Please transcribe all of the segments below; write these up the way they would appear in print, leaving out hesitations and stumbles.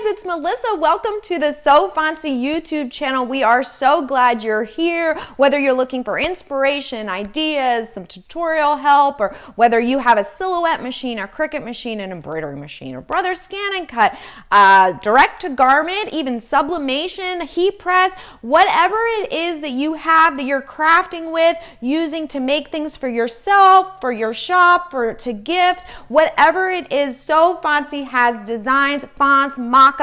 it's Melissa. Welcome to the So Fontsy YouTube channel. We are so glad you're here. Whether you're looking for inspiration, ideas, some tutorial help, or whether you have a silhouette machine, a Cricut machine, an embroidery machine, or Brother Scan and Cut, direct to garment, even sublimation, heat press, whatever it is that you have that you're crafting with, using to make things for yourself, for your shop, to gift, whatever it is, So Fontsy has designs, fonts, mock-ups,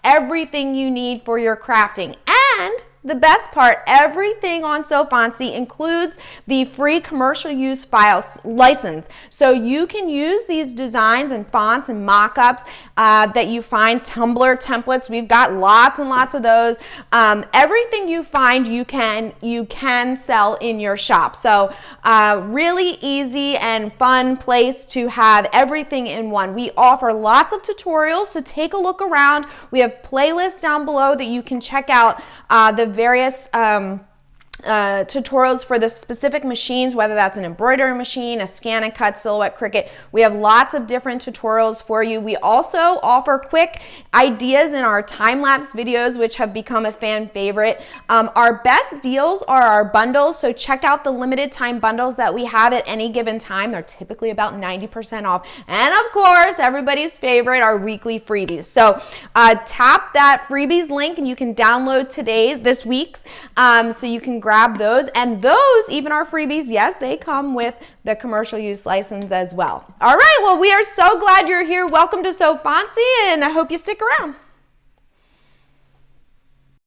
everything you need for your crafting. And the best part, everything on So Fontsy includes the free commercial use file license. So you can use these designs and fonts and mock-ups that you find, Tumblr templates. We've got lots and lots of those. Everything you find, you can sell in your shop. So really easy and fun place to have everything in one. We offer lots of tutorials, so take a look around. We have playlists down below that you can check out the various tutorials for the specific machines, whether that's an embroidery machine, a scan and cut, silhouette, Cricut. We have lots of different tutorials for you. We also offer quick ideas in our time-lapse videos, which have become a fan favorite. Our best deals are our bundles, so check out the limited time bundles that we have at any given time. They're typically about 90% off. And of course, everybody's favorite, our weekly freebies. So tap that freebies link and you can download this week's, so you can grab those, and those, even our freebies, yes, they come with the commercial use license as well. All right, well, we are so glad you're here. Welcome to So Fontsy, and I hope you stick around.